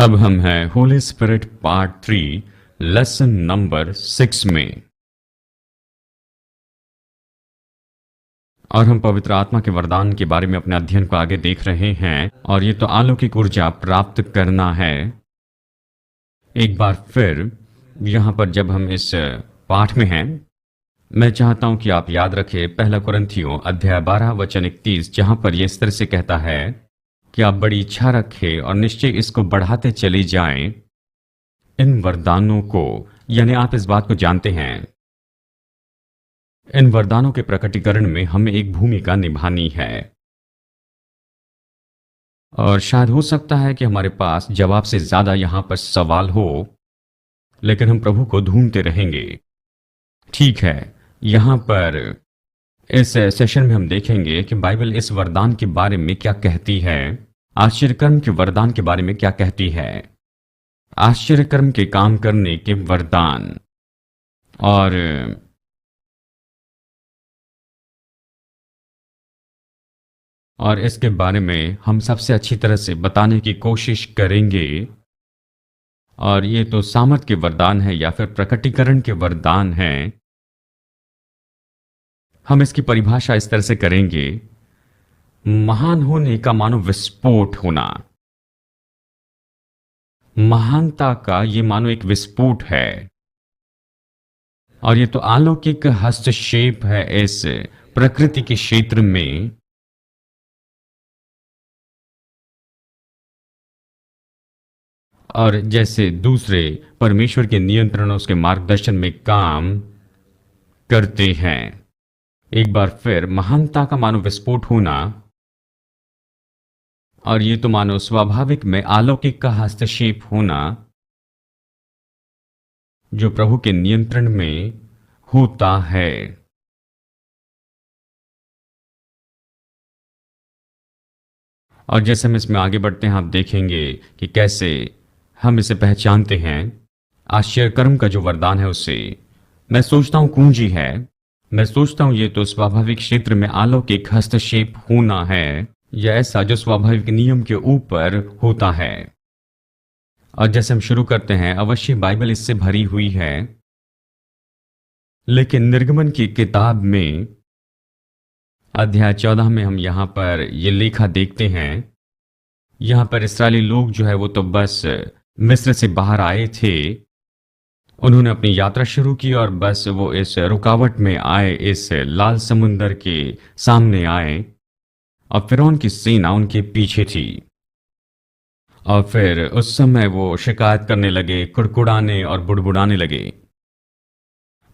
अब हम हैं Holi spirit part 3 lesson number 6 में। और हम पवित्र आत्मा के वरदान के बारे में अपने अध्ययन को आगे देख रहे हैं। और ये तो अलौकिक ऊर्जा प्राप्त करना है। एक बार फिर यहाँ पर जब हम इस पाठ में हैं, मैं चाहता हूं कि आप याद रखें पहला कुरिन्थियों अध्याय 12 वचन 31, जहां पर यह इस तरह से कहता है कि आप बड़ी इच्छा रखें और निश्चय इसको बढ़ाते चले जाएं, इन वरदानों को। यानी आप इस बात को जानते हैं, इन वरदानों के प्रकटीकरण में हमें एक भूमिका निभानी है। और शायद हो सकता है कि हमारे पास जवाब से ज्यादा यहां पर सवाल हो, लेकिन हम प्रभु को ढूंढते रहेंगे। ठीक है, यहां पर इस सेशन में हम देखेंगे कि बाइबल इस वरदान के बारे में क्या कहती है, आश्चर्यकर्म के वरदान के बारे में क्या कहती है, आश्चर्यकर्म के काम करने के वरदान। और इसके बारे में हम सबसे अच्छी तरह से बताने की कोशिश करेंगे। और ये तो सामर्थ के वरदान है या फिर प्रकटीकरण के वरदान है। हम इसकी परिभाषा इस तरह से करेंगे, महान होने का मानो विस्फोट होना। महानता का ये मानो एक विस्फोट है। और ये तो अलौकिक हस्तक्षेप है इस प्रकृति के क्षेत्र में। और जैसे दूसरे परमेश्वर के नियंत्रण, उसके मार्गदर्शन में काम करते हैं। एक बार फिर महानता का मानो विस्फोट होना। और ये तो मानो स्वाभाविक में अलौकिक का हस्तक्षेप होना, जो प्रभु के नियंत्रण में होता है। और जैसे हम इसमें आगे बढ़ते हैं, आप देखेंगे कि कैसे हम इसे पहचानते हैं। आश्चर्यकर्म का जो वरदान है उससे मैं सोचता हूं कुंजी है। मैं सोचता हूं ये तो स्वाभाविक क्षेत्र में अलौकिक हस्तक्षेप होना है, या ऐसा जो स्वाभाविक नियम के ऊपर होता है। और जैसे हम शुरू करते हैं, अवश्य बाइबल इससे भरी हुई है, लेकिन निर्गमन की किताब में अध्याय 14 में हम यहां पर ये लेखा देखते हैं। यहां पर इस्राएली लोग जो है वो तो बस मिस्र से बाहर आए थे। उन्होंने अपनी यात्रा शुरू की और बस वो इस रुकावट में आए, इस लाल समुंदर के सामने आए, और फिरौन की सेना उनके पीछे थी। और फिर उस समय वो शिकायत करने लगे, कुड़कुड़ाने और बुड़बुड़ाने लगे।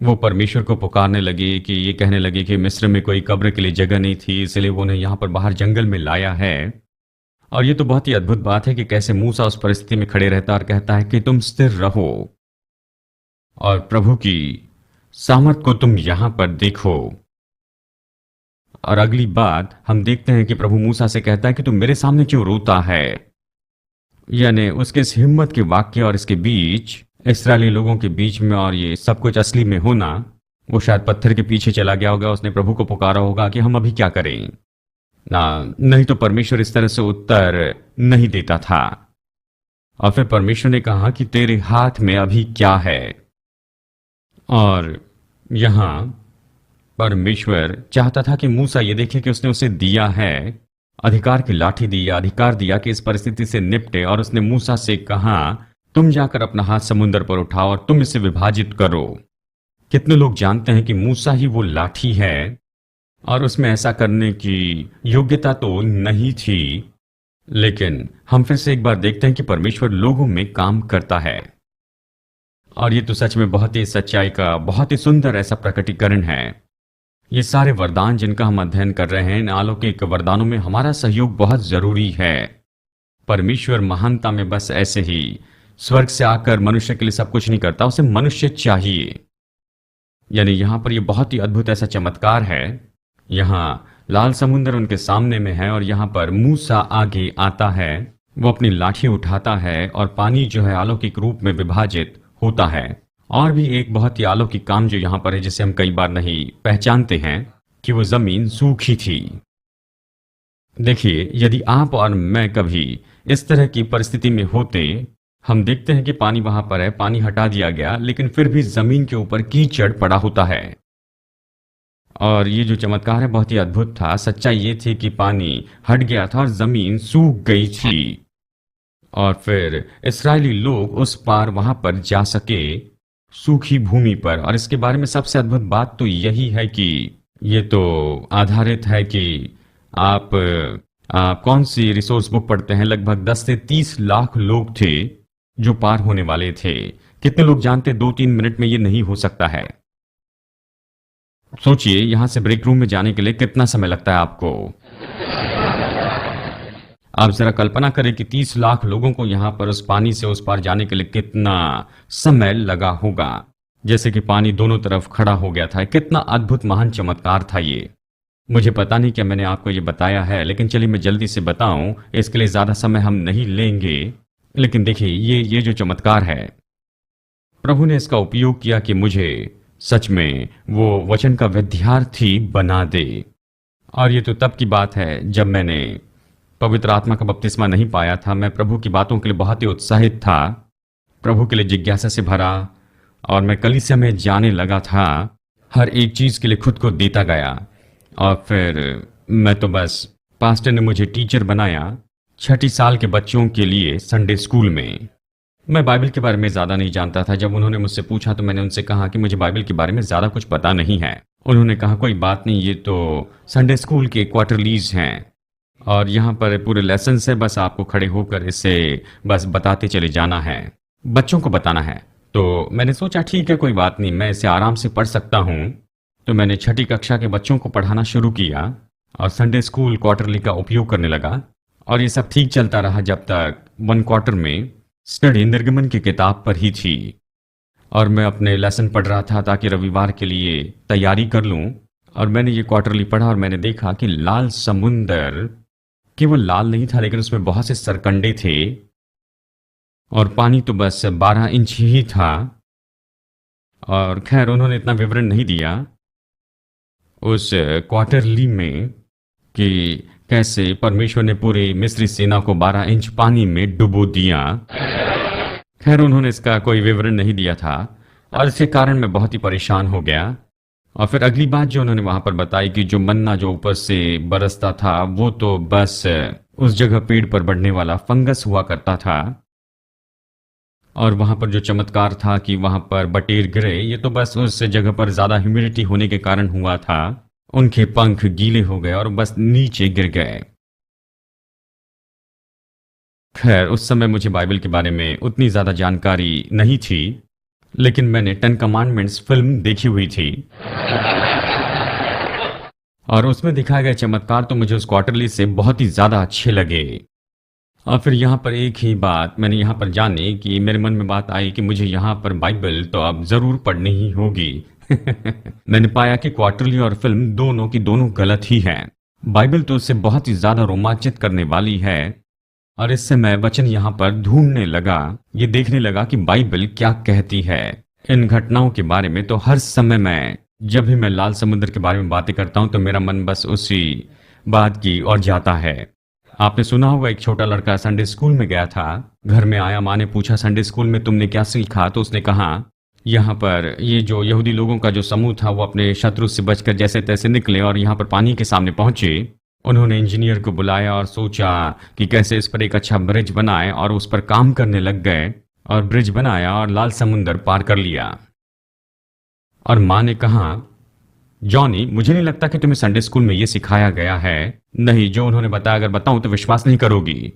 वो परमेश्वर को पुकारने लगे कि ये कहने लगे कि मिस्र में कोई कब्र के लिए जगह नहीं थी, इसलिए वो उन्हें यहां पर बाहर जंगल में लाया है। और ये तो बहुत ही अद्भुत बात है कि कैसे मूसा उस परिस्थिति में खड़े रहता और कहता है कि तुम स्थिर रहो और प्रभु की सामर्थ को तुम यहां पर देखो। और अगली बात हम देखते हैं कि प्रभु मूसा से कहता है कि तुम मेरे सामने क्यों रोता है। यानी उसके इस हिम्मत के वाक्य और इसके बीच, इस्राएली लोगों के बीच में, और ये सब कुछ असली में होना, वो शायद पत्थर के पीछे चला गया होगा। उसने प्रभु को पुकारा होगा कि हम अभी क्या करें ना, नहीं तो परमेश्वर इस तरह से उत्तर नहीं देता था। और फिर परमेश्वर ने कहा कि तेरे हाथ में अभी क्या है। और यहां परमेश्वर चाहता था कि मूसा ये देखे कि उसने उसे दिया है अधिकार की लाठी दी, अधिकार दिया कि इस परिस्थिति से निपटे। और उसने मूसा से कहा, तुम जाकर अपना हाथ समुद्र पर उठाओ और तुम इसे विभाजित करो। कितने लोग जानते हैं कि मूसा ही वो लाठी है, और उसमें ऐसा करने की योग्यता तो नहीं थी। लेकिन हम फिर से एक बार देखते हैं कि परमेश्वर लोगों में काम करता है। और ये तो सच में बहुत ही सच्चाई का बहुत ही सुंदर ऐसा प्रकटीकरण है। ये सारे वरदान जिनका हम अध्ययन कर रहे हैं, इन अलौकिक वरदानों में हमारा सहयोग बहुत जरूरी है। परमेश्वर महानता में बस ऐसे ही स्वर्ग से आकर मनुष्य के लिए सब कुछ नहीं करता, उसे मनुष्य चाहिए। यानी यहां पर ये बहुत ही अद्भुत ऐसा चमत्कार है। यहां लाल समुंदर उनके सामने में है, और यहां पर मूसा आगे आता है। वो अपनी लाठी उठाता है और पानी जो है अलौकिक रूप में विभाजित होता है। और भी एक बहुत ही अलौकिक काम जो यहां पर है, जिसे हम कई बार नहीं पहचानते हैं, कि वो जमीन सूखी थी। देखिए, यदि आप और मैं कभी इस तरह की परिस्थिति में होते हम देखते हैं कि पानी वहां पर है, पानी हटा दिया गया, लेकिन फिर भी जमीन के ऊपर कीचड़ पड़ा होता है। और ये जो चमत्कार है बहुत ही अद्भुत था। सच्चाई ये थी कि पानी हट गया था और जमीन सूख गई थी, और फिर इस्राएली लोग उस पार वहां पर जा सके, सूखी भूमि पर। और इसके बारे में सबसे अद्भुत बात तो यही है कि ये तो आधारित है कि आप कौन सी रिसोर्स बुक पढ़ते हैं। लगभग 10 से 30 लाख लोग थे जो पार होने वाले थे। कितने लोग जानते 2-3 मिनट में ये नहीं हो सकता है। सोचिए यहां से ब्रेक रूम में जाने के लिए कितना समय लगता है आपको। आप जरा कल्पना करें कि 30 लाख लोगों को यहां पर उस पानी से उस पार जाने के लिए कितना समय लगा होगा। जैसे कि पानी दोनों तरफ खड़ा हो गया था। कितना अद्भुत महान चमत्कार था ये। मुझे पता नहीं क्या मैंने आपको ये बताया है, लेकिन चलिए मैं जल्दी से बताऊं। इसके लिए ज्यादा समय हम नहीं लेंगे। लेकिन देखिए ये जो चमत्कार है, प्रभु ने इसका उपयोग किया कि मुझे सच में वो वचन का विद्यार्थी बना दे। और ये तो तब की बात है जब मैंने पवित्र आत्मा का बपतिस्मा नहीं पाया था। मैं प्रभु की बातों के लिए बहुत ही उत्साहित था, प्रभु के लिए जिज्ञासा से भरा, और मैं कलीसिया में जाने लगा था। हर एक चीज के लिए खुद को देता गया। और फिर मैं तो बस, पास्टर ने मुझे टीचर बनाया 6ठी साल के बच्चों के लिए संडे स्कूल में। मैं बाइबल के बारे में ज़्यादा नहीं जानता था। जब उन्होंने मुझसे पूछा तो मैंने उनसे कहा कि मुझे बाइबल के बारे में ज़्यादा कुछ पता नहीं है। उन्होंने कहा कोई बात नहीं, ये तो संडे स्कूल के क्वार्टरलीज हैं और यहाँ पर पूरे लेसन से बस आपको खड़े होकर इसे बस बताते चले जाना है, बच्चों को बताना है। तो मैंने सोचा ठीक है, कोई बात नहीं, मैं इसे आराम से पढ़ सकता हूँ। तो मैंने 6ठी कक्षा के बच्चों को पढ़ाना शुरू किया और संडे स्कूल क्वार्टरली का उपयोग करने लगा। और ये सब ठीक चलता रहा जब तक 1 क्वार्टर में स्टडी निर्गमन की किताब पर ही थी और मैं अपने लेसन पढ़ रहा था ताकि रविवार के लिए तैयारी कर लूं। और मैंने ये क्वार्टरली पढ़ा और मैंने देखा कि लाल समुंदर केवल लाल नहीं था, लेकिन उसमें बहुत से सरकंडे थे और पानी तो बस 12 इंच ही था। और खैर उन्होंने इतना विवरण नहीं दिया उस क्वार्टरली में कि कैसे परमेश्वर ने पूरी मिस्री सेना को 12 इंच पानी में डुबो दिया। खैर उन्होंने इसका कोई विवरण नहीं दिया था और इसके कारण मैं बहुत ही परेशान हो गया। और फिर अगली बात जो उन्होंने वहां पर बताई कि जो मन्ना जो ऊपर से बरसता था वो तो बस उस जगह पेड़ पर बढ़ने वाला फंगस हुआ करता था। और वहां पर जो चमत्कार था कि वहां पर बटेर गिरे, ये तो बस उस जगह पर ज्यादा ह्यूमिडिटी होने के कारण हुआ था। उनके पंख गीले हो गए और बस नीचे गिर गए। खैर उस समय मुझे बाइबल के बारे में उतनी ज्यादा जानकारी नहीं थी, लेकिन मैंने 10 कमांडमेंट्स फिल्म देखी हुई थी और उसमें दिखाए गए चमत्कार तो मुझे उस क्वार्टरली से बहुत ही ज्यादा अच्छे लगे। और फिर यहाँ पर एक ही बात मैंने यहाँ पर जानी कि मेरे मन में बात आई कि मुझे यहाँ पर बाइबल तो अब जरूर पढ़नी ही होगी। मैंने पाया कि क्वार्टरली और फिल्म दोनों की दोनों गलत ही हैं। बाइबल तो उससे बहुत ही ज्यादा रोमांचित करने वाली है और इससे मैं वचन यहाँ पर ढूंढने लगा, ये देखने लगा कि बाइबल क्या कहती है इन घटनाओं के बारे में। तो हर समय मैं जब भी मैं लाल समुद्र के बारे में बातें करता हूँ तो मेरा मन बस उसी बात की ओर जाता है। आपने सुना होगा एक छोटा लड़का संडे स्कूल में गया था, घर में आया, माँ ने पूछा संडे स्कूल में तुमने क्या सीखा, तो उसने कहा यहाँ पर ये जो यहूदी लोगों का जो समूह था वो अपने शत्रु से बचकर जैसे तैसे निकले और यहाँ पर पानी के सामने पहुंचे। उन्होंने इंजीनियर को बुलाया और सोचा कि कैसे इस पर एक अच्छा ब्रिज बनाए और उस पर काम करने लग गए और ब्रिज बनाया और लाल समुंदर पार कर लिया। और माँ ने कहा जॉनी मुझे नहीं लगता कि तुम्हें संडे स्कूल में ये सिखाया गया है। नहीं, जो उन्होंने बताया अगर बताऊं तो विश्वास नहीं करोगी।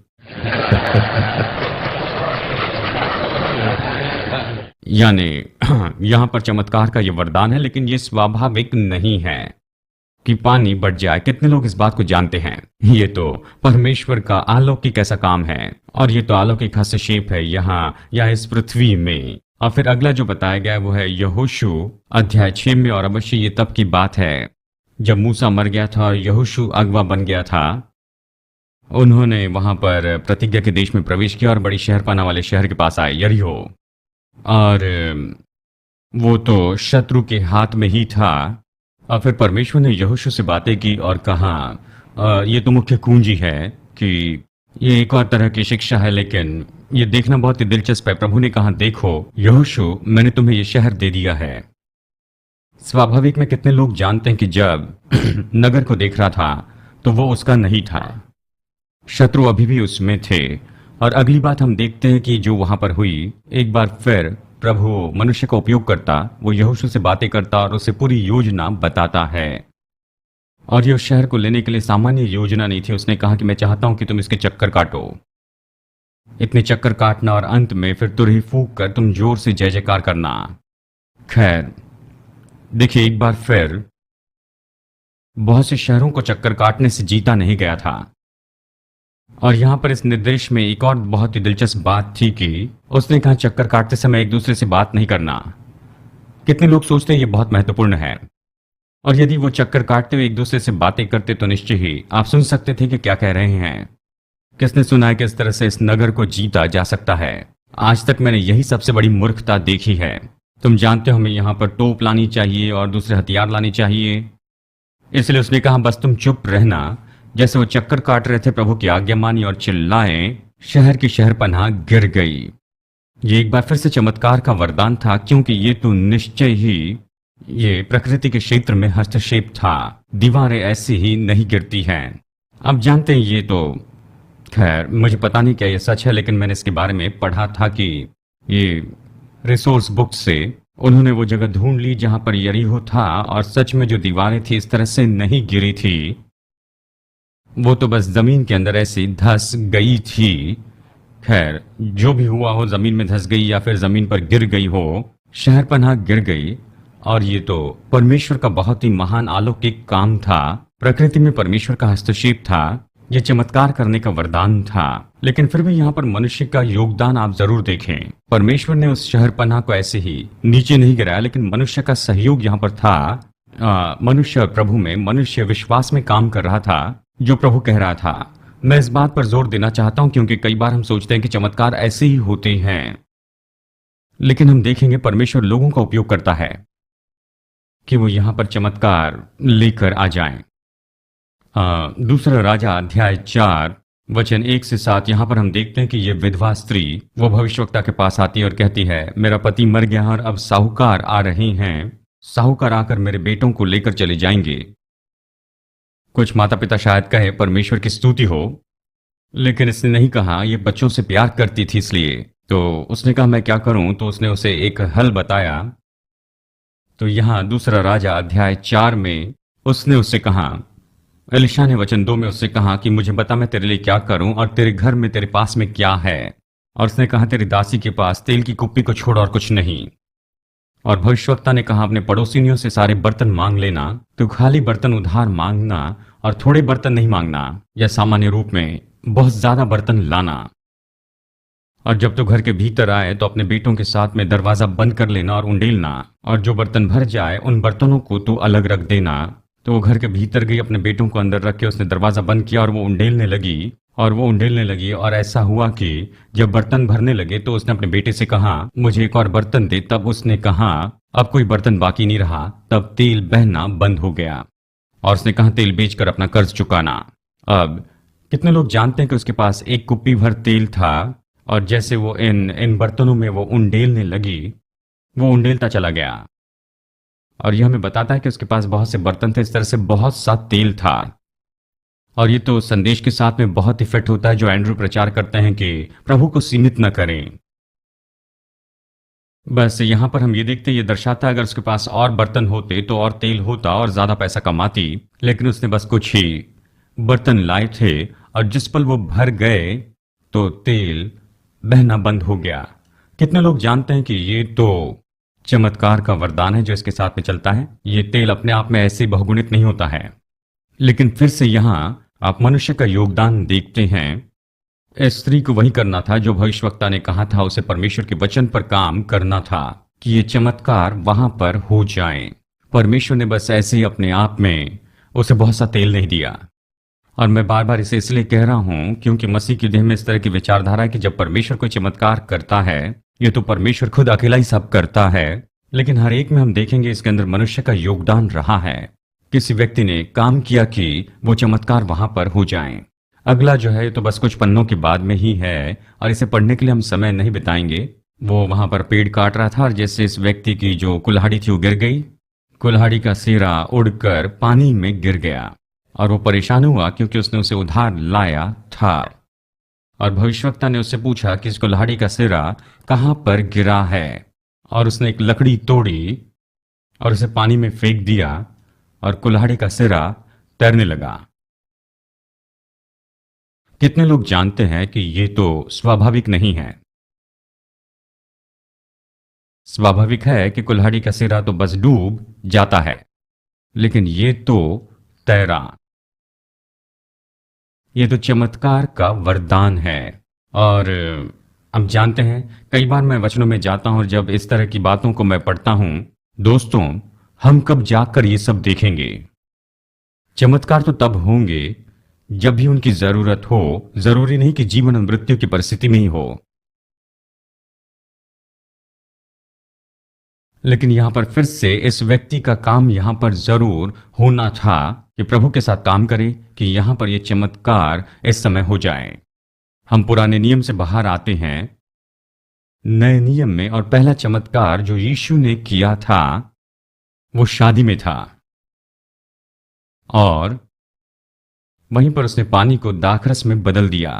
यानी यहां पर चमत्कार का यह वरदान है, लेकिन यह स्वाभाविक नहीं है कि पानी बढ़ जाए। कितने लोग इस बात को जानते हैं? ये तो परमेश्वर का अलौकिक ऐसा काम है और ये तो अलौकिक हस्तक्षेप है यहाँ इस पृथ्वी में। और फिर अगला जो बताया गया वो है यहोशू अध्याय 6 में। और अवश्य ये तब की बात है जब मूसा मर गया था और यहोशू अगवा बन गया था। उन्होंने वहां पर प्रतिज्ञा के देश में प्रवेश किया और बड़ी शहरपनाह वाले शहर के पास आए, यरीहो। और वो तो शत्रु के हाथ में ही था। और फिर परमेश्वर ने यहोशू से बातें की और कहा ये तो मुख्य कुंजी है कि ये एक और तरह की शिक्षा है, लेकिन ये देखना बहुत ही दिलचस्प है। प्रभु ने कहा, देखो यहोशू, मैंने तुम्हें ये शहर दे दिया है। स्वाभाविक में कितने लोग जानते हैं कि जब नगर को देख रहा था तो वो उसका नहीं था, शत्रु अभी भी उसमें थे। और अगली बात हम देखते हैं कि जो वहां पर हुई, एक बार फिर प्रभु मनुष्य का उपयोग करता, वो यहोशू से बातें करता और उसे पूरी योजना बताता है। और ये उस शहर को लेने के लिए सामान्य योजना नहीं थी। उसने कहा कि मैं चाहता हूं कि तुम इसके चक्कर काटो, इतने चक्कर काटना और अंत में फिर तुरही फूंक कर तुम जोर से जय जयकार करना। खैर देखिए, एक बार फिर बहुत से शहरों को चक्कर काटने से जीता नहीं गया था। और यहां पर इस निर्देश में एक और बहुत ही दिलचस्प बात थी कि उसने कहा चक्कर काटते समय एक दूसरे से बात नहीं करना। कितने लोग सोचते हैं ये बहुत महत्वपूर्ण है। और यदि वो चक्कर काटते हुए एक दूसरे से बातें करते तो निश्चय ही आप सुन सकते थे कि क्या कह रहे हैं। किसने सुना है कि इस तरह से इस नगर को जीता जा सकता है? आज तक मैंने यही सबसे बड़ी मूर्खता देखी है। तुम जानते हो, हमें यहां पर तोप लानी चाहिए और दूसरे हथियार लाने चाहिए। इसलिए उसने कहा, बस तुम चुप रहना। जैसे वो चक्कर काट रहे थे, प्रभु की आज्ञा मानी और चिल्लाए, शहर की शहरपनाह गिर गई। ये एक बार फिर से चमत्कार का वरदान था, क्योंकि ये तो निश्चय ही ये प्रकृति के क्षेत्र में हस्तक्षेप था। दीवारें ऐसी ही नहीं गिरती हैं। अब जानते हैं, ये तो खैर मुझे पता नहीं क्या ये सच है, लेकिन मैंने इसके बारे में पढ़ा था कि ये रिसोर्स बुक से उन्होंने वो जगह ढूंढ ली जहां पर यरीहो था, और सच में जो दीवारें थी इस तरह से नहीं गिरी थी, वो तो बस जमीन के अंदर ऐसी धंस गई थी। खैर जो भी हुआ हो, जमीन में धंस गई या फिर जमीन पर गिर गई हो, शहरपनाह गिर गई। और ये तो परमेश्वर का बहुत ही महान अलौकिक काम था। प्रकृति में परमेश्वर का हस्तक्षेप था। ये चमत्कार करने का वरदान था। लेकिन फिर भी यहाँ पर मनुष्य का योगदान आप जरूर देखें। परमेश्वर ने उस शहरपनाह को ऐसे ही नीचे नहीं गिराया, लेकिन मनुष्य का सहयोग यहाँ पर था। मनुष्य और प्रभु में, मनुष्य विश्वास में काम कर रहा था जो प्रभु कह रहा था। मैं इस बात पर जोर देना चाहता हूं, क्योंकि कई बार हम सोचते हैं कि चमत्कार ऐसे ही होते हैं, लेकिन हम देखेंगे परमेश्वर लोगों का उपयोग करता है कि वो यहां पर चमत्कार लेकर आ जाएं। दूसरा राजा अध्याय 4 वचन 1 से 7, यहां पर हम देखते हैं कि ये विधवा स्त्री वो भविष्यवक्ता के पास आती है और कहती है, मेरा पति मर गया और अब साहूकार आ रहे हैं। साहूकार आकर मेरे बेटों को लेकर चले जाएंगे। कुछ माता पिता शायद कहे परमेश्वर की स्तुति हो, लेकिन इसने नहीं कहा। ये बच्चों से प्यार करती थी, इसलिए तो उसने कहा मैं क्या करूं। तो उसने उसे एक हल बताया। तो यहां दूसरा राजा अध्याय 4 में उसने उससे कहा, एलिशा ने वचन 2 में उससे कहा कि मुझे बता मैं तेरे लिए क्या करूं और तेरे घर में तेरे पास में क्या है। और उसने कहा, तेरी दासी के पास तेल की कुप्पी को छोड़ और कुछ नहीं। और भविष्यवक्ता ने कहा, अपने पड़ोसियों से सारे बर्तन मांग लेना, तो खाली बर्तन उधार मांगना और थोड़े बर्तन नहीं मांगना, या सामान्य रूप में बहुत ज्यादा बर्तन लाना। और जब तो घर के भीतर आए तो अपने बेटों के साथ में दरवाजा बंद कर लेना और उंडेलना, और जो बर्तन भर जाए उन बर्तनों को तो अलग रख देना। तो वो घर के भीतर गई, अपने बेटों को अंदर रख के उसने दरवाजा बंद किया और वो उंडेलने लगी। और ऐसा हुआ कि जब बर्तन भरने लगे तो उसने अपने बेटे से कहा, मुझे एक और बर्तन दे। तब उसने कहा, अब कोई बर्तन बाकी नहीं रहा। तब तेल बहना बंद हो गया और उसने कहा, तेल बेचकर अपना कर्ज चुकाना। अब कितने लोग जानते हैं कि उसके पास एक कुप्पी भर तेल था, और जैसे वो इन बर्तनों में वो उंडेलने लगी, वो उंडेलता चला गया। और यह हमें बताता है कि उसके पास बहुत से बर्तन थे, इस तरह से बहुत सा तेल था। और ये तो संदेश के साथ में बहुत ही फिट होता है जो एंड्रू प्रचार करते हैं कि प्रभु को सीमित न करें। बस यहां पर हम ये देखते हैं, ये दर्शाता है अगर उसके पास और बर्तन होते तो और तेल होता और ज्यादा पैसा कमाती, लेकिन उसने बस कुछ ही बर्तन लाए थे, और जिस पल वो भर गए तो तेल बहना बंद हो गया। कितने लोग जानते हैं कि ये तो चमत्कार का वरदान है जो इसके साथ में चलता है। ये तेल अपने आप में ऐसे बहुगुणित नहीं होता है, लेकिन फिर से यहां आप मनुष्य का योगदान देखते हैं। इस स्त्री को वही करना था जो भविष्यवक्ता ने कहा था, उसे परमेश्वर के वचन पर काम करना था कि ये चमत्कार वहां पर हो जाए। परमेश्वर ने बस ऐसे ही अपने आप में उसे बहुत सा तेल नहीं दिया। और मैं बार बार इसे इसलिए कह रहा हूं क्योंकि मसीह की देह में इस तरह की विचारधारा है कि जब परमेश्वर कोई चमत्कार करता है, ये तो परमेश्वर खुद अकेला ही सब करता है, लेकिन हर एक में हम देखेंगे इसके अंदर मनुष्य का योगदान रहा है। किसी व्यक्ति ने काम किया कि वो चमत्कार वहां पर हो जाए। अगला जो है ये तो बस कुछ पन्नों के बाद में ही है और इसे पढ़ने के लिए हम समय नहीं बिताएंगे। वो वहां पर पेड़ काट रहा था और जैसे इस व्यक्ति की जो कुल्हाड़ी थी वो गिर गई। कुल्हाड़ी का सिरा उड़कर पानी में गिर गया और वो परेशान हुआ क्योंकि उसने उसे उधार लाया था। और भविष्यवक्ता ने उससे पूछा कि इस कुल्हाड़ी का सिरा कहाँ पर गिरा है, और उसने एक लकड़ी तोड़ी और उसे पानी में फेंक दिया और कुल्हाड़ी का सिरा तैरने लगा। कितने लोग जानते हैं कि ये तो स्वाभाविक नहीं है। स्वाभाविक है कि कुल्हाड़ी का सिरा तो बस डूब जाता है, लेकिन ये तो तैरा। ये तो चमत्कार का वरदान है। और हम जानते हैं, कई बार मैं वचनों में जाता हूं और जब इस तरह की बातों को मैं पढ़ता हूं, दोस्तों, हम कब जाकर ये सब देखेंगे? चमत्कार तो तब होंगे जब भी उनकी जरूरत हो। जरूरी नहीं कि जीवन और मृत्यु की परिस्थिति में ही हो। लेकिन यहां पर फिर से इस व्यक्ति का काम यहां पर जरूर होना था कि प्रभु के साथ काम करे कि यहां पर यह चमत्कार इस समय हो जाए। हम पुराने नियम से बाहर आते हैं नए नियम में, और पहला चमत्कार जो यीशु ने किया था वो शादी में था। और वहीं पर उसने पानी को दाखरस में बदल दिया।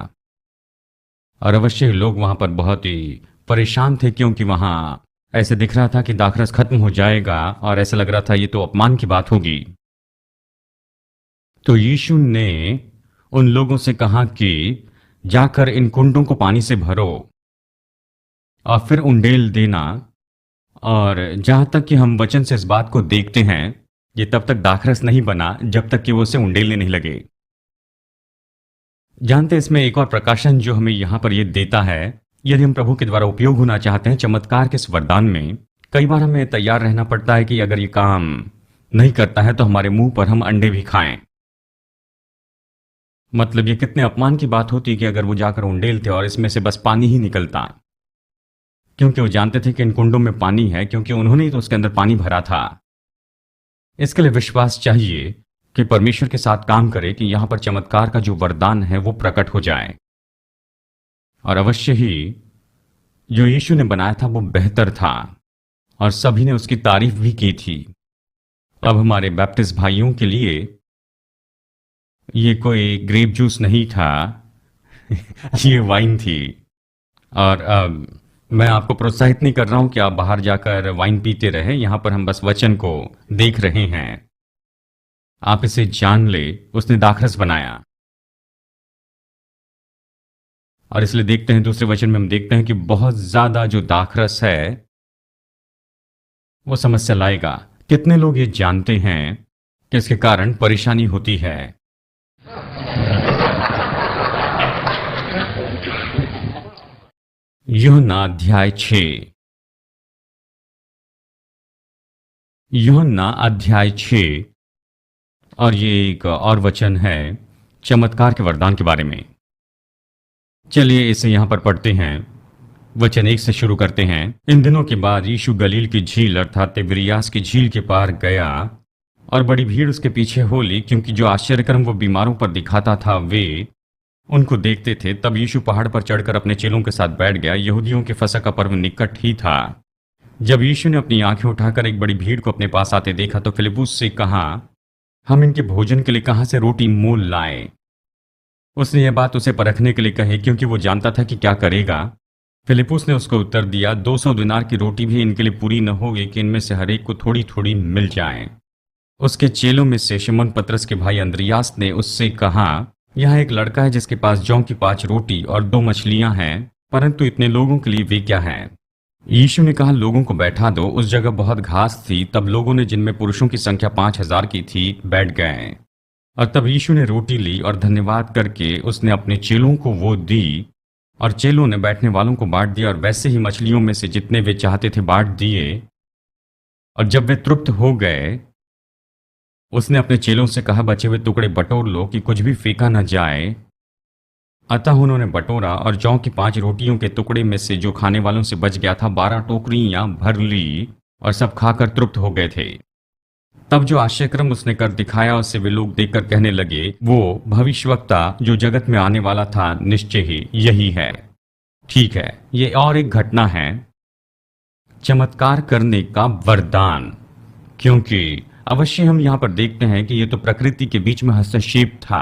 और अवश्य ही लोग वहां पर बहुत ही परेशान थे, क्योंकि वहां ऐसे दिख रहा था कि दाखरस खत्म हो जाएगा और ऐसा लग रहा था ये तो अपमान की बात होगी। तो यीशु ने उन लोगों से कहा कि जाकर इन कुंडों को पानी से भरो और फिर उंडेल देना। और जहां तक कि हम वचन से इस बात को देखते हैं, ये तब तक दाखरस नहीं बना जब तक कि वो उसे उंडेलने नहीं लगे। जानते हैं, इसमें एक और प्रकाशन जो हमें यहां पर ये देता है, यदि हम प्रभु के द्वारा उपयोग होना चाहते हैं चमत्कार के इस वरदान में, कई बार हमें तैयार रहना पड़ता है कि अगर ये काम नहीं करता है तो हमारे मुंह पर हम अंडे भी खाएं। मतलब ये कितने अपमान की बात होती कि अगर वो जाकर उंडेलते और इसमें से बस पानी ही निकलता, क्योंकि वो जानते थे कि इन कुंडों में पानी है, क्योंकि उन्होंने ही तो उसके अंदर पानी भरा था। इसके लिए विश्वास चाहिए कि परमेश्वर के साथ काम करे कि यहां पर चमत्कार का जो वरदान है वो प्रकट हो जाए। और अवश्य ही जो यीशु ने बनाया था वो बेहतर था और सभी ने उसकी तारीफ भी की थी। अब हमारे बैप्टिस्ट भाइयों के लिए ये कोई ग्रेप जूस नहीं था ये वाइन थी। और मैं आपको प्रोत्साहित नहीं कर रहा हूं कि आप बाहर जाकर वाइन पीते रहे। यहां पर हम बस वचन को देख रहे हैं। आप इसे जान ले, उसने दाखरस बनाया। और इसलिए देखते हैं दूसरे वचन में हम देखते हैं कि बहुत ज्यादा जो दाखरस है वो समस्या लाएगा। कितने लोग ये जानते हैं कि इसके कारण परेशानी होती है? यूहन्ना अध्याय 6। यूहन्ना अध्याय 6 और ये एक और वचन है चमत्कार के वरदान के बारे में। चलिए इसे यहां पर पढ़ते हैं। वचन 1 से शुरू करते हैं। इन दिनों के बाद यीशु गलील की झील अर्थात तिबिरियास की झील के पार गया और बड़ी भीड़ उसके पीछे हो ली, क्योंकि जो आश्चर्यकर्म वो बीमारों पर दिखाता था वे उनको देखते थे। तब यीशु पहाड़ पर चढ़कर अपने चेलों के साथ बैठ गया। यहूदियों के फसह का पर्व निकट ही था। जब यीशु ने अपनी आंखें उठाकर एक बड़ी भीड़ को अपने पास आते देखा तो फिलिप्पुस से कहा, हम इनके भोजन के लिए कहां से रोटी मोल लाएं? उसने यह बात उसे परखने के लिए कही, क्योंकि वो जानता था कि क्या करेगा। फिलिप्पुस ने उसको उत्तर दिया, 200 दिनार की रोटी भी इनके लिए पूरी न होगी कि इनमें से हर एक को थोड़ी थोड़ी मिल जाए। उसके चेलों में से शिमोन पतरस के भाई अंद्रियास ने उससे कहा, यहाँ एक लड़का है जिसके पास जौ की 5 रोटी और 2 मछलियां हैं, परंतु इतने लोगों के लिए वे क्या हैं? यीशु ने कहा, लोगों को बैठा दो। उस जगह बहुत घास थी। तब लोगों ने, जिनमें पुरुषों की संख्या 5000 की थी, बैठ गए। और तब यीशु ने रोटी ली और धन्यवाद करके उसने अपने चेलों को वो दी, और चेलों ने बैठने वालों को बांट दिया, और वैसे ही मछलियों में से जितने वे चाहते थे बांट दिए। और जब वे तृप्त हो गए, उसने अपने चेलों से कहा, बचे हुए टुकड़े बटोर लो कि कुछ भी फेंका न जाए। अतः उन्होंने बटोरा और जौ की 5 रोटियों के टुकड़े में से जो खाने वालों से बच गया था 12 टोकरियां भर ली, और सब खाकर तृप्त हो गए थे। तब जो आश्चर्यक्रम उसने कर दिखाया उसे वे लोग देखकर कहने लगे, वो भविष्यवक्ता जो जगत में आने वाला था निश्चय ही यही है। ठीक है, ये और एक घटना है, चमत्कार करने का वरदान। क्योंकि अवश्य हम यहाँ पर देखते हैं कि ये तो प्रकृति के बीच में हस्तक्षेप था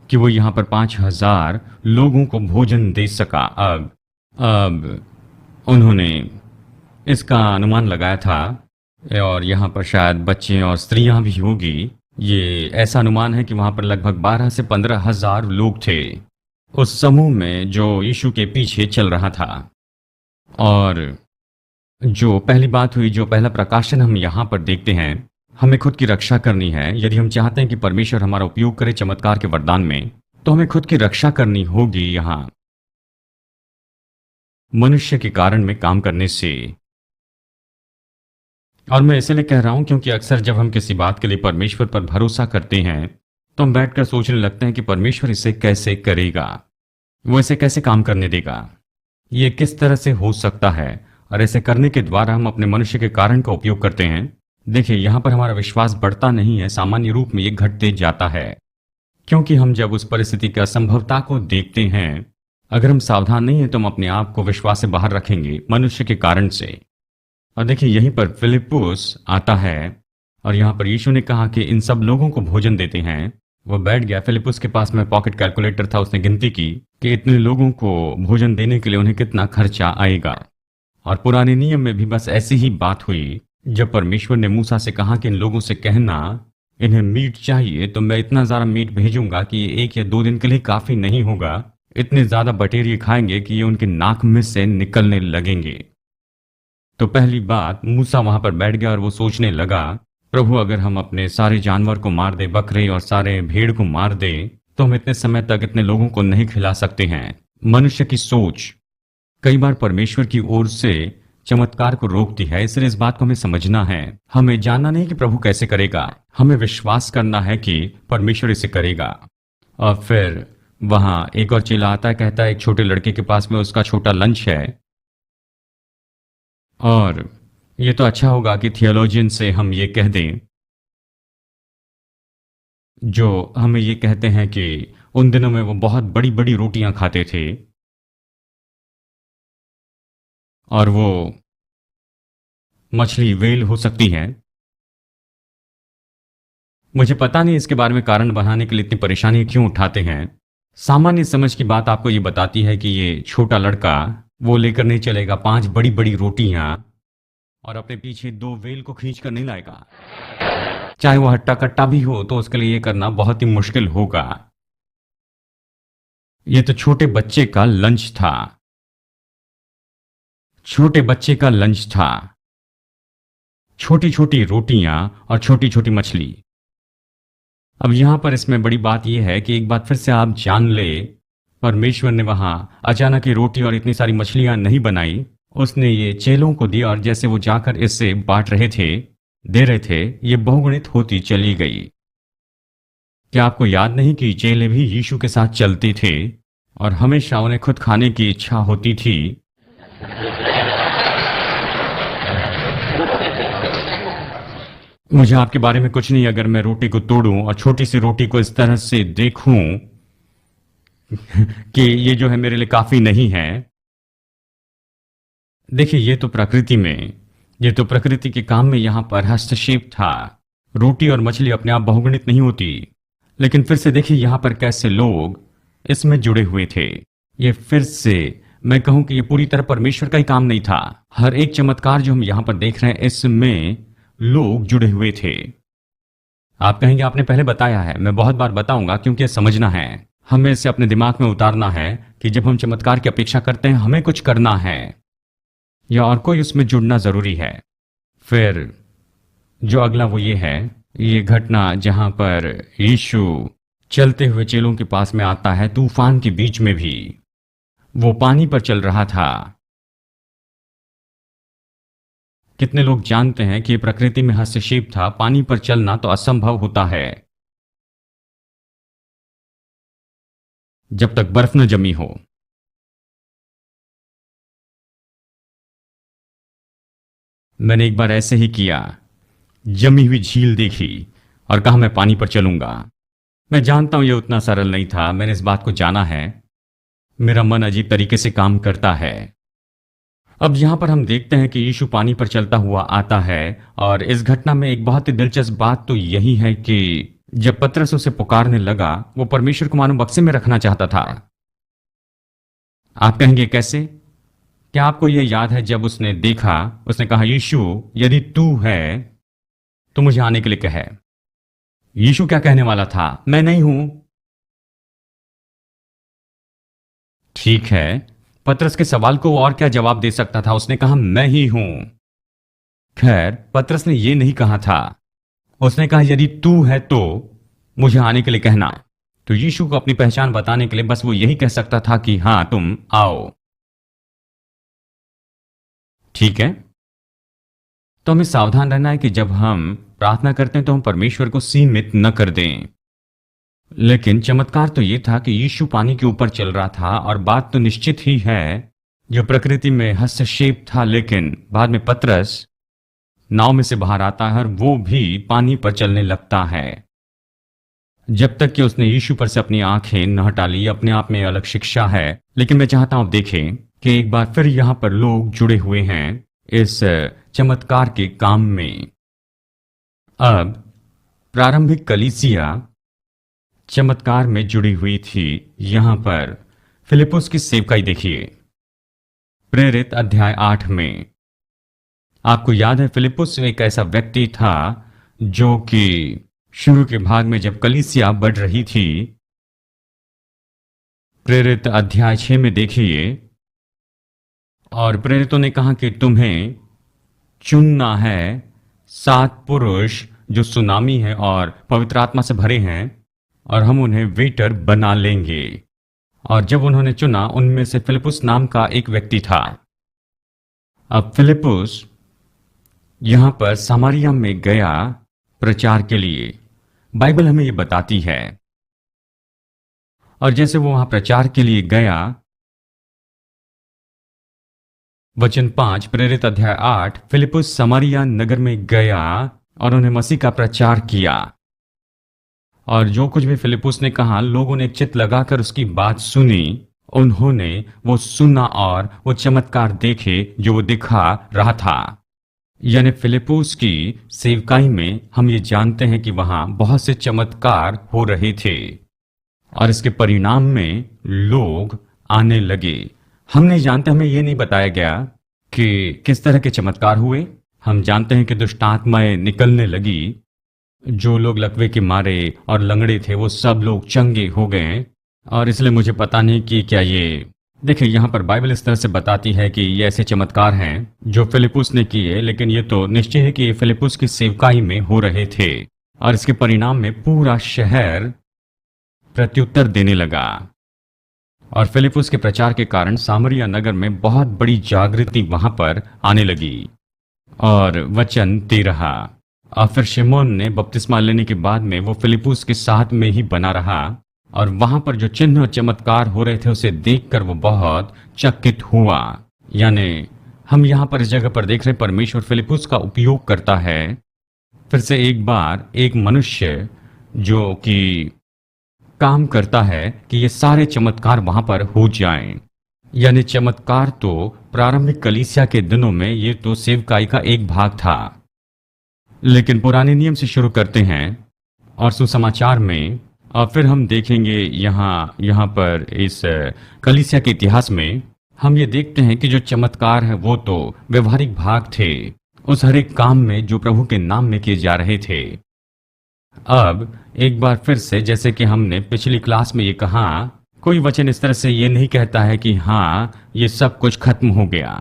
कि वो यहाँ पर 5,000 लोगों को भोजन दे सका। अब उन्होंने इसका अनुमान लगाया था, और यहाँ पर शायद बच्चे और स्त्रियां भी होगी। ये ऐसा अनुमान है कि वहां पर लगभग 12 से 15,000 लोग थे उस समूह में जो यीशु के पीछे चल रहा था। और जो पहली बात हुई, जो पहला प्रकाशन हम यहाँ पर देखते हैं, हमें खुद की रक्षा करनी है। यदि हम चाहते हैं कि परमेश्वर हमारा उपयोग करे चमत्कार के वरदान में, तो हमें खुद की रक्षा करनी होगी यहाँ मनुष्य के कारण में काम करने से। और मैं इसलिए कह रहा हूं क्योंकि अक्सर जब हम किसी बात के लिए परमेश्वर पर भरोसा करते हैं तो हम बैठकर सोचने लगते हैं कि परमेश्वर इसे कैसे करेगा, वो इसे कैसे काम करने देगा, ये किस तरह से हो सकता है। और ऐसे करने के द्वारा हम अपने मनुष्य के कारण का उपयोग करते हैं। देखिए, यहां पर हमारा विश्वास बढ़ता नहीं है, सामान्य रूप में ये घटते जाता है। क्योंकि हम जब उस परिस्थिति की असंभवता को देखते हैं, अगर हम सावधान नहीं हैं तो हम अपने आप को विश्वास से बाहर रखेंगे मनुष्य के कारण से। और देखिए, यहीं पर फिलिप्पुस आता है और यहाँ पर यीशु ने कहा कि इन सब लोगों को भोजन देते हैं। वो बैठ गया, फिलिप्पुस के पास में पॉकेट कैलकुलेटर था, उसने गिनती की कि इतने लोगों को भोजन देने के लिए उन्हें कितना खर्चा आएगा। और पुराने नियम में भी बस ऐसी ही बात हुई, जब परमेश्वर ने मूसा से कहा कि इन लोगों से कहना इन्हें मीट चाहिए, तो मैं इतना ज़्यादा मीट भेजूंगा कि ये 1 या 2 दिन के लिए काफ़ी नहीं होगा। इतने ज़्यादा बटेरिए खाएंगे कि ये उनके नाक में से निकलने लगेंगे। तो पहली बात, मूसा वहां पर बैठ गया और वो सोचने लगा, प्रभु अगर हम अपने सारे जानवर को मार दे, बकरे और सारे भेड़ को मार दे, तो हम इतने समय तक इतने लोगों को नहीं खिला सकते हैं। मनुष्य की सोच कई बार परमेश्वर की ओर से चमत्कार को रोकती है। इसलिए इस बात को हमें समझना है। हमें जानना नहीं कि प्रभु कैसे करेगा, हमें विश्वास करना है कि परमेश्वर इसे करेगा। और फिर वहां एक और चेला आता है, कहता है एक छोटे लड़के के पास में उसका छोटा लंच है। और ये तो अच्छा होगा कि थियोलॉजियन से हम ये कह दें, जो हमें ये कहते हैं कि उन दिनों में वो बहुत बड़ी बड़ी रोटियां खाते थे और वो मछली वेल हो सकती है। मुझे पता नहीं इसके बारे में कारण बनाने के लिए इतनी परेशानी क्यों उठाते हैं। सामान्य समझ की बात आपको ये बताती है कि ये छोटा लड़का वो लेकर नहीं चलेगा 5 बड़ी बड़ी रोटियां और अपने पीछे 2 वेल को खींच कर नहीं लाएगा। चाहे वो हट्टा कट्टा भी हो तो उसके लिए ये करना बहुत ही मुश्किल होगा। ये तो छोटे बच्चे का लंच था, छोटे बच्चे का लंच था, छोटी छोटी रोटियां और छोटी छोटी मछली। अब यहां पर इसमें बड़ी बात यह है कि एक बात फिर से आप जान ले, परमेश्वर ने वहां अचानक ही रोटी और इतनी सारी मछलियां नहीं बनाई, उसने ये चेलों को दिया और जैसे वो जाकर इससे बांट रहे थे, दे रहे थे, ये बहुगुणित होती चली गई। क्या आपको याद नहीं कि चेले भी यीशु के साथ चलते थे और हमेशा उन्हें खुद खाने की इच्छा होती थी? मुझे आपके बारे में कुछ नहीं, अगर मैं रोटी को तोड़ूं और छोटी सी रोटी को इस तरह से देखूं कि ये जो है मेरे लिए काफी नहीं है। देखिए, ये तो प्रकृति के काम में यहां पर हस्तक्षेप था। रोटी और मछली अपने आप बहुगुणित नहीं होती। लेकिन फिर से देखिए यहां पर कैसे लोग इसमें जुड़े हुए थे। ये फिर से मैं कहूं कि ये पूरी तरह परमेश्वर का ही काम नहीं था। हर एक चमत्कार जो हम यहां पर देख रहे हैं, इसमें लोग जुड़े हुए थे। आप कहेंगे आपने पहले बताया है, मैं बहुत बार बताऊंगा क्योंकि समझना है, हमें इसे अपने दिमाग में उतारना है कि जब हम चमत्कार की अपेक्षा करते हैं हमें कुछ करना है या और कोई उसमें जुड़ना जरूरी है। फिर जो अगला वो ये है, ये घटना जहां पर यीशु चलते हुए चेलों के पास में आता है, तूफान के बीच में भी वो पानी पर चल रहा था। कितने लोग जानते हैं कि प्रकृति में हस्तक्षेप था, पानी पर चलना तो असंभव होता है जब तक बर्फ न जमी हो। मैंने एक बार ऐसे ही किया, जमी हुई झील देखी और कहा मैं पानी पर चलूंगा। मैं जानता हूं यह उतना सरल नहीं था, मैंने इस बात को जाना है। मेरा मन अजीब तरीके से काम करता है। अब यहां पर हम देखते हैं कि यीशु पानी पर चलता हुआ आता है, और इस घटना में एक बहुत ही दिलचस्प बात तो यही है कि जब पतरस उसे पुकारने लगा, वो परमेश्वर को मानो बक्से में रखना चाहता था। आप कहेंगे कैसे? क्या आपको यह याद है जब उसने देखा, उसने कहा यीशु यदि तू है तो मुझे आने के लिए कहे। यीशु क्या कहने वाला था? मैं नहीं हूं। ठीक है, पतरस के सवाल को और क्या जवाब दे सकता था? उसने कहा मैं ही हूं। खैर, पतरस ने यह नहीं कहा था। उसने कहा यदि तू है तो मुझे आने के लिए कहना। तो यीशु को अपनी पहचान बताने के लिए बस वो यही कह सकता था कि हां तुम आओ। ठीक है, तो हमें सावधान रहना है कि जब हम प्रार्थना करते हैं तो हम परमेश्वर को सीमित न कर दें। लेकिन चमत्कार तो यह था कि यीशु पानी के ऊपर चल रहा था, और बात तो निश्चित ही है जो प्रकृति में हस्तक्षेप था, लेकिन बाद में पतरस नाव में से बाहर आता है और वो भी पानी पर चलने लगता है। जब तक कि उसने यीशु पर से अपनी आंखें न हटा ली, अपने आप में अलग शिक्षा है। लेकिन मैं चाहता हूं आप देखें कि एक बार फिर यहां पर लोग जुड़े हुए हैं इस चमत्कार के काम में। अब प्रारंभिक कलीसिया चमत्कार में जुड़ी हुई थी। यहां पर फिलिपुस की सेवकाई देखिए, प्रेरित अध्याय 8 में। आपको याद है फिलिपुस एक ऐसा व्यक्ति था जो कि शुरू के भाग में जब कलीसिया बढ़ रही थी, प्रेरित अध्याय 6 में देखिए, और प्रेरितों ने कहा कि तुम्हें चुनना है 7 पुरुष जो सुनामी है और पवित्र आत्मा से भरे हैं, और हम उन्हें वेटर बना लेंगे। और जब उन्होंने चुना, उनमें से फिलिपुस नाम का एक व्यक्ति था। अब फिलिपुस यहां पर सामरिया में गया प्रचार के लिए, बाइबल हमें यह बताती है। और जैसे वो वहां प्रचार के लिए गया, वचन 5 प्रेरित अध्याय 8, फिलिपुस सामरिया नगर में गया और उन्हें मसीह का प्रचार किया। और जो कुछ भी फिलिपुस ने कहा, लोगों ने चित्त लगाकर उसकी बात सुनी। उन्होंने वो सुना और वो चमत्कार देखे जो वो दिखा रहा था। यानी फिलिपुस की सेवकाई में हम ये जानते हैं कि वहां बहुत से चमत्कार हो रहे थे, और इसके परिणाम में लोग आने लगे। हम नहीं जानते, हमें यह नहीं बताया गया कि किस तरह के चमत्कार हुए। हम जानते हैं कि दुष्ट आत्माएं निकलने लगी। जो लोग लकवे के मारे और लंगड़े थे वो सब लोग चंगे हो गए। और इसलिए मुझे पता नहीं कि क्या ये, देखिए यहां पर बाइबल इस तरह से बताती है कि ये ऐसे चमत्कार हैं जो फिलिपुस ने किए, लेकिन ये तो निश्चय है कि ये फिलिपुस की सेवकाई में हो रहे थे, और इसके परिणाम में पूरा शहर प्रत्युत्तर देने लगा। और फिलिपुस के प्रचार के कारण सामरिया नगर में बहुत बड़ी जागृति वहां पर आने लगी। और वचन 13, और फिर शिमोन ने बपतिस्मा लेने के बाद में वो फिलिपुस के साथ में ही बना रहा, और वहां पर जो चिन्ह और चमत्कार हो रहे थे उसे देखकर वो बहुत चकित हुआ। यानी हम यहां पर इस जगह पर देख रहे परमेश्वर फिलिपुस का उपयोग करता है फिर से एक बार एक मनुष्य जो कि काम करता है कि ये सारे चमत्कार वहां पर हो जाएं। यानी चमत्कार तो प्रारंभिक कलीसिया के दिनों में ये तो सेवकाई का एक भाग था, लेकिन पुराने नियम से शुरू करते हैं और सुसमाचार में, और फिर हम देखेंगे यहाँ पर इस कलीसिया के इतिहास में हम ये देखते हैं कि जो चमत्कार है वो तो व्यवहारिक भाग थे उस हर एक काम में जो प्रभु के नाम में किए जा रहे थे। अब एक बार फिर से, जैसे कि हमने पिछली क्लास में ये कहा, कोई वचन इस तरह से ये नहीं कहता है कि हाँ ये सब कुछ खत्म हो गया,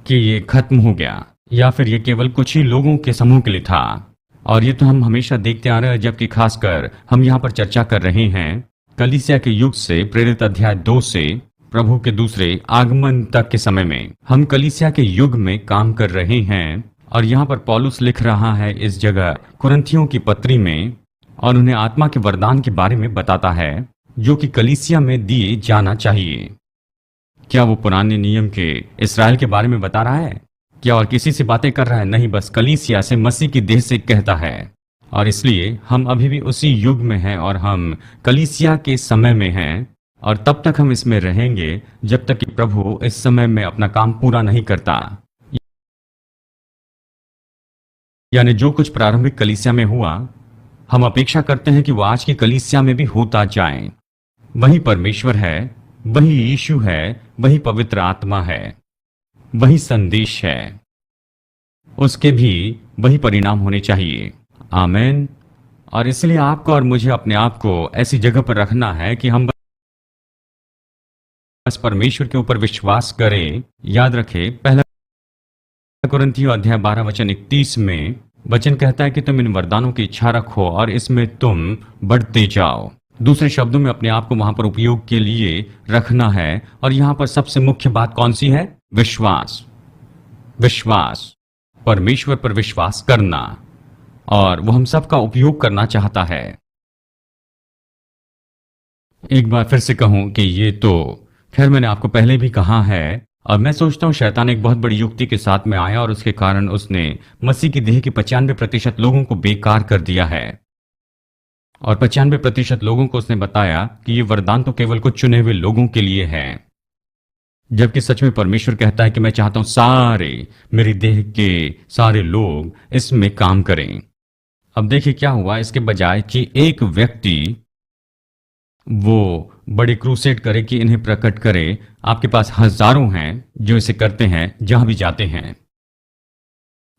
कि ये खत्म हो गया, या फिर ये केवल कुछ ही लोगों के समूह के लिए था। और ये तो हम हमेशा देखते आ रहे हैं, जबकि खासकर हम यहाँ पर चर्चा कर रहे हैं कलीसिया के युग से प्रेरित अध्याय 2 से प्रभु के दूसरे आगमन तक के समय में हम कलीसिया के युग में काम कर रहे हैं। और यहाँ पर पौलुस लिख रहा है इस जगह कुरिन्थियों की पत्री में, और उन्हें आत्मा के वरदान के बारे में बताता है जो कि कलीसिया में दिए जाना चाहिए। क्या वो पुराने नियम के इस्राएल के बारे में बता रहा है? क्या और किसी से बातें कर रहा है? नहीं, बस कलीसिया से, मसीह की देह से कहता है। और इसलिए हम अभी भी उसी युग में हैं और हम कलीसिया के समय में हैं, और तब तक हम इसमें रहेंगे जब तक कि प्रभु इस समय में अपना काम पूरा नहीं करता। यानी जो कुछ प्रारंभिक कलीसिया में हुआ, हम अपेक्षा करते हैं कि वो आज की कलीसिया में भी होता जाए। वही परमेश्वर है, वही यीशु है, वही पवित्र आत्मा है, वही संदेश है, उसके भी वही परिणाम होने चाहिए। आमेन। और इसलिए आपको और मुझे अपने आप को ऐसी जगह पर रखना है कि हम बस परमेश्वर के ऊपर विश्वास करें। याद रखें, पहला कुरिन्थियों अध्याय 12 वचन 31 में वचन कहता है कि तुम इन वरदानों की इच्छा रखो और इसमें तुम बढ़ते जाओ। दूसरे शब्दों में अपने आप को वहां पर उपयोग के लिए रखना है। और यहां पर सबसे मुख्य बात कौन सी है? विश्वास। विश्वास, परमेश्वर पर विश्वास करना, और वो हम सबका उपयोग करना चाहता है। एक बार फिर से कहूं कि ये तो खैर मैंने आपको पहले भी कहा है, और मैं सोचता हूं शैतान एक बहुत बड़ी युक्ति के साथ में आया और उसके कारण उसने मसीह की देह के 95% लोगों को बेकार कर दिया है। और 95% लोगों को उसने बताया कि ये वरदान तो केवल कुछ चुने हुए लोगों के लिए है, जबकि सच में परमेश्वर कहता है कि मैं चाहता हूं सारे, मेरी देह के सारे लोग इसमें काम करें। अब देखिए क्या हुआ, इसके बजाय कि एक व्यक्ति वो बड़े क्रूसेड करे कि इन्हें प्रकट करे, आपके पास हजारों हैं जो इसे करते हैं जहां भी जाते हैं।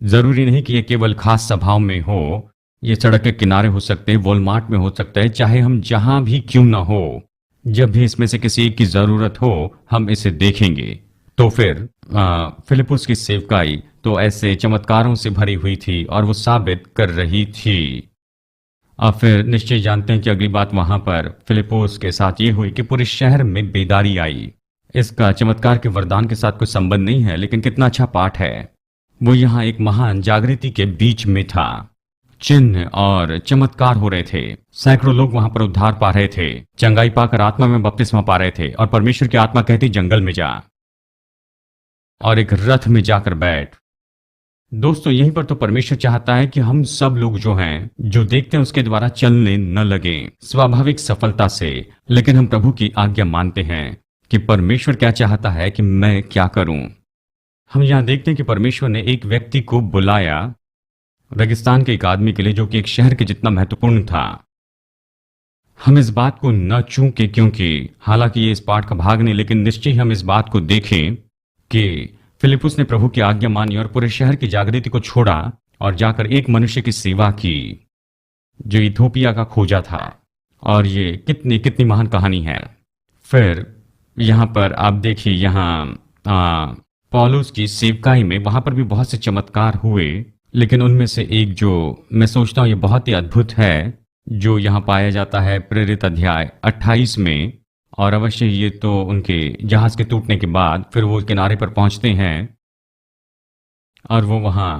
जरूरी नहीं कि ये केवल खास सभाओं में हो, ये सड़क के किनारे हो सकते हैं, वॉलमार्ट में हो सकता है, चाहे हम जहां भी क्यों ना हो, जब भी इसमें से किसी एक की जरूरत हो हम इसे देखेंगे। तो फिर फिलिपुस की सेवकाई तो ऐसे चमत्कारों से भरी हुई थी और वो साबित कर रही थी। अब फिर निश्चय जानते हैं कि अगली बात वहां पर फिलिपोस के साथ ये हुई कि पूरे शहर में बेदारी आई। इसका चमत्कार के वरदान के साथ कोई संबंध नहीं है, लेकिन कितना अच्छा पाठ है। वो यहाँ एक महान जागृति के बीच में था, चिन्ह और चमत्कार हो रहे थे, सैकड़ों लोग वहां पर उद्धार पा रहे थे, चंगाई पाकर आत्मा में बपतिस्मा पा रहे थे, और परमेश्वर की आत्मा कहती जंगल में जा और एक रथ में जाकर बैठ। दोस्तों, यहीं पर तो परमेश्वर चाहता है कि हम सब लोग जो हैं, जो देखते हैं उसके द्वारा चलने न लगे स्वाभाविक सफलता से, लेकिन हम प्रभु की आज्ञा मानते हैं कि परमेश्वर क्या चाहता है कि मैं क्या करूं। हम यहां देखते हैं कि परमेश्वर ने एक व्यक्ति को बुलाया रेगिस्तान के एक आदमी के लिए, जो कि एक शहर के जितना महत्वपूर्ण था। हम इस बात को न चूकें, क्योंकि हालांकि ये इस पाठ का भाग नहीं, लेकिन निश्चय हम इस बात को देखें कि फिलिपुस ने प्रभु की आज्ञा मानी और पूरे शहर की जागृति को छोड़ा और जाकर एक मनुष्य की सेवा की जो इथोपिया का खोजा था। और ये कितनी कितनी महान कहानी है। फिर यहाँ पर आप देखिए, यहाँ पौलुस की सेवकाई में वहां पर भी बहुत से चमत्कार हुए, लेकिन उनमें से एक जो मैं सोचता हूँ ये बहुत ही अद्भुत है, जो यहाँ पाया जाता है प्रेरित अध्याय 28 में। और अवश्य ये तो उनके जहाज के टूटने के बाद फिर वो किनारे पर पहुंचते हैं और वो वहां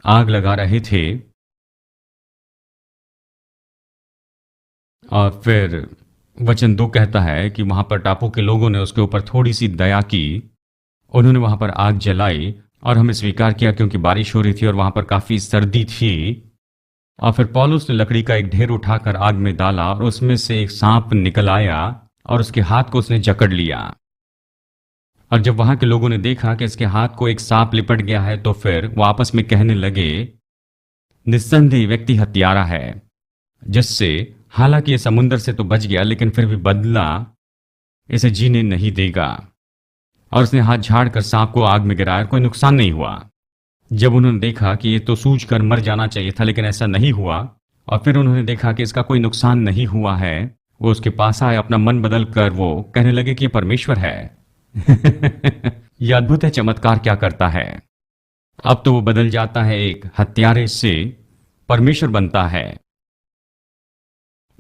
आग लगा रहे थे, और फिर वचन 2 कहता है कि वहां पर टापू के लोगों ने उसके ऊपर थोड़ी सी दया की, उन्होंने वहां पर आग जलाई और हमें स्वीकार किया क्योंकि बारिश हो रही थी और वहां पर काफी सर्दी थी। और फिर पौलुस ने लकड़ी का एक ढेर उठाकर आग में डाला और उसमें से एक सांप निकल आया और उसके हाथ को उसने जकड़ लिया। और जब वहां के लोगों ने देखा कि इसके हाथ को एक सांप लिपट गया है, तो फिर वो आपस में कहने लगे, निस्संदेह व्यक्ति हत्यारा है, जिससे हालांकि ये समुद्र से तो बच गया, लेकिन फिर भी बदला इसे जीने नहीं देगा। और उसने हाथ झाड़कर सांप को आग में गिराया, कोई नुकसान नहीं हुआ। जब उन्होंने देखा कि ये तो सूझ कर मर जाना चाहिए था, लेकिन ऐसा नहीं हुआ, और फिर उन्होंने देखा कि इसका कोई नुकसान नहीं हुआ है, वो उसके पास आए, अपना मन बदल कर वो कहने लगे कि ये परमेश्वर है। यह अद्भुत है, चमत्कार क्या करता है। अब तो वो बदल जाता है, एक हत्यारे से परमेश्वर बनता है।